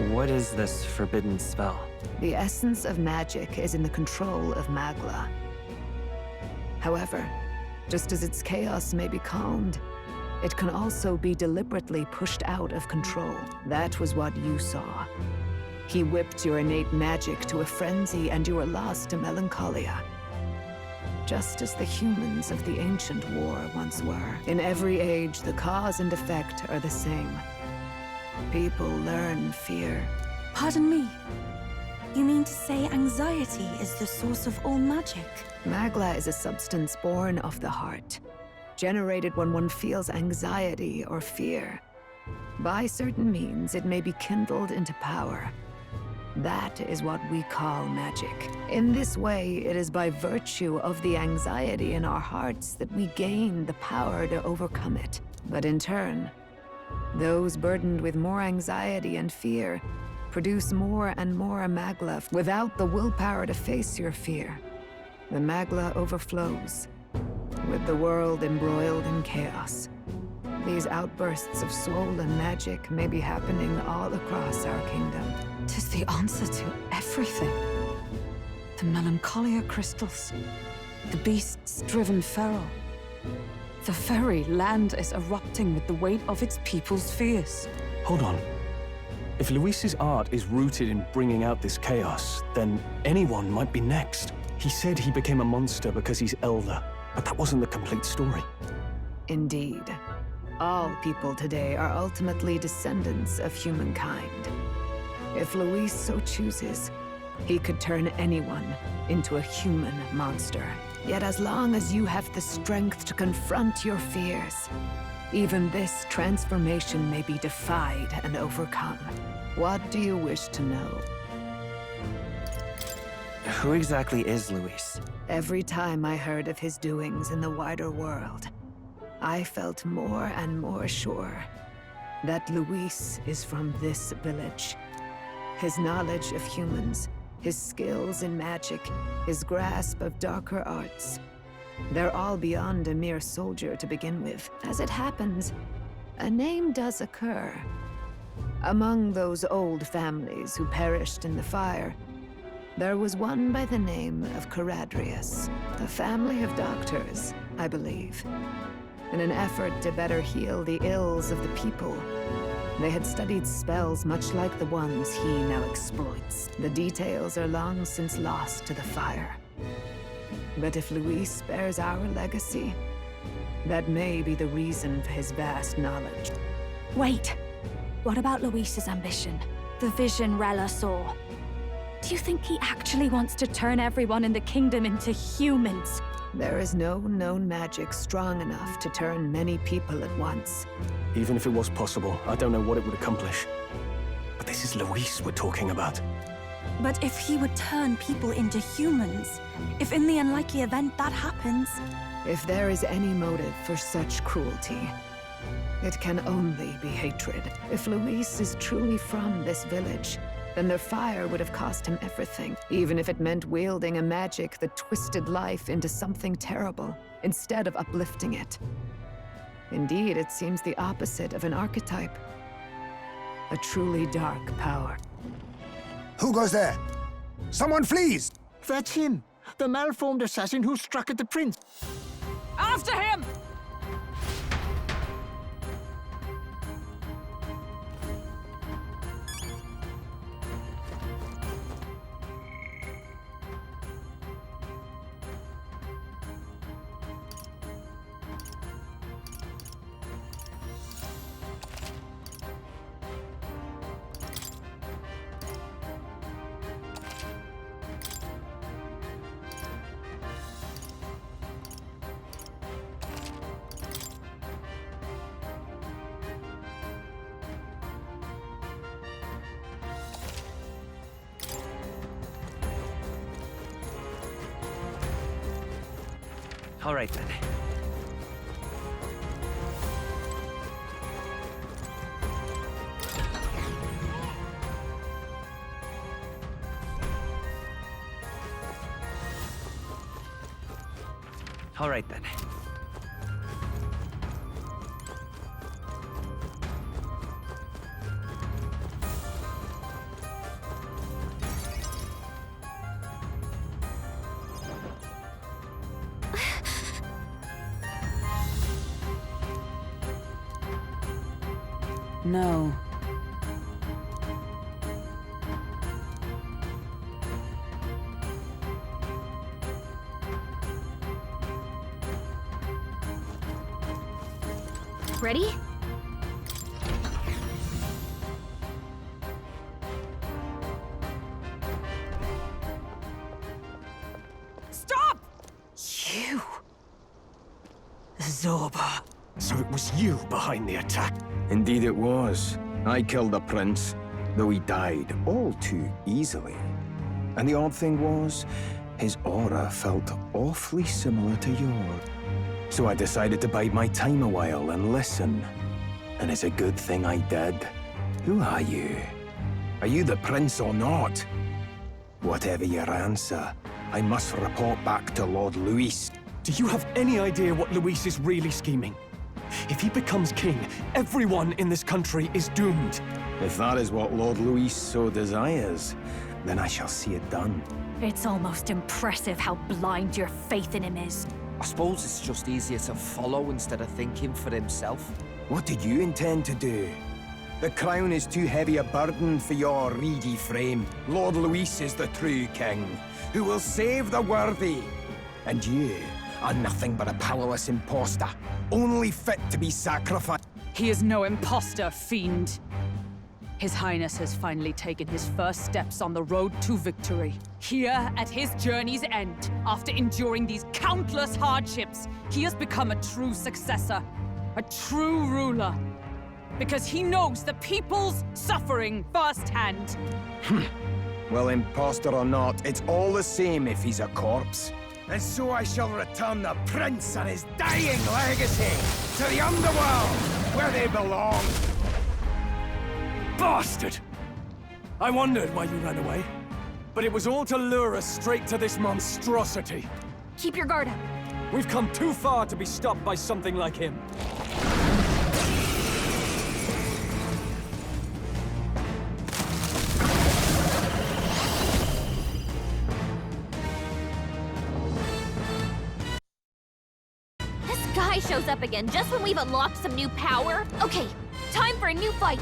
What is this forbidden spell? The essence of magic is in the control of Magla. However, just as its chaos may be calmed, it can also be deliberately pushed out of control. That was what you saw. He whipped your innate magic to a frenzy and you were lost to melancholia. Just as the humans of the ancient war once were. In every age, the cause and effect are the same. People learn fear. Pardon me. You mean to say anxiety is the source of all magic? Magla is a substance born of the heart, generated when one feels anxiety or fear. By certain means, it may be kindled into power. That is what we call magic. In this way, it is by virtue of the anxiety in our hearts that we gain the power to overcome it. But in turn, those burdened with more anxiety and fear produce more and more Magla without the willpower to face your fear. The Magla overflows, with the world embroiled in chaos. These outbursts of swollen magic may be happening all across our kingdom. 'Tis the answer to everything. The melancholia crystals, the beasts driven feral. The very land is erupting with the weight of its people's fears. Hold on. If Luis's art is rooted in bringing out this chaos, then anyone might be next. He said he became a monster because he's elder, but that wasn't the complete story. Indeed. All people today are ultimately descendants of humankind. If Luis so chooses, he could turn anyone into a human monster. Yet as long as you have the strength to confront your fears, even this transformation may be defied and overcome. What do you wish to know? Who exactly is Luis? Every time I heard of his doings in the wider world, I felt more and more sure that Luis is from this village. His knowledge of humans, his skills in magic, his grasp of darker arts, they're all beyond a mere soldier to begin with. As it happens, a name does occur. Among those old families who perished in the fire, there was one by the name of Caradrius, a family of doctors, I believe. In an effort to better heal the ills of the people, they had studied spells much like the ones he now exploits. The details are long since lost to the fire. But if Luis bears our legacy, that may be the reason for his vast knowledge. Wait. What about Luis's ambition? The vision Rella saw. Do you think he actually wants to turn everyone in the kingdom into humans? There is no known magic strong enough to turn many people at once. Even if it was possible, I don't know what it would accomplish. But this is Luis we're talking about. But if he would turn people into humans, if in the unlikely event that happens... If there is any motive for such cruelty, it can only be hatred. If Luis is truly from this village, then their fire would have cost him everything, even if it meant wielding a magic that twisted life into something terrible, instead of uplifting it. Indeed, it seems the opposite of an archetype. A truly dark power. Who goes there? Someone flees! That's him! The malformed assassin who struck at the prince! After him! All right then. All right then. No. Ready? Stop! You. Zorba. So it was you behind the attack? Indeed it was. I killed the prince, though he died all too easily. And the odd thing was, his aura felt awfully similar to yours. So I decided to bide my time a while and listen. And it's a good thing I did. Who are you? Are you the prince or not? Whatever your answer, I must report back to Lord Luis. Do you have any idea what Luis is really scheming? If he becomes king, everyone in this country is doomed. If that is what Lord Luis so desires, then I shall see it done. It's almost impressive how blind your faith in him is. I suppose it's just easier to follow instead of thinking for himself. What did you intend to do? The crown is too heavy a burden for your reedy frame. Lord Luis is the true king, who will save the worthy. And you are nothing but a powerless imposter, only fit to be sacrificed. He is no imposter, fiend. His Highness has finally taken his first steps on the road to victory. Here, at his journey's end, after enduring these countless hardships, he has become a true successor, a true ruler. Because he knows the people's suffering firsthand. Well, imposter or not, it's all the same if he's a corpse. And so I shall return the prince and his dying legacy to the underworld, where they belong. Bastard! I wondered why you ran away. But it was all to lure us straight to this monstrosity. Keep your guard up. We've come too far to be stopped by something like him. This guy shows up again just when we've unlocked some new power. Okay, time for a new fight.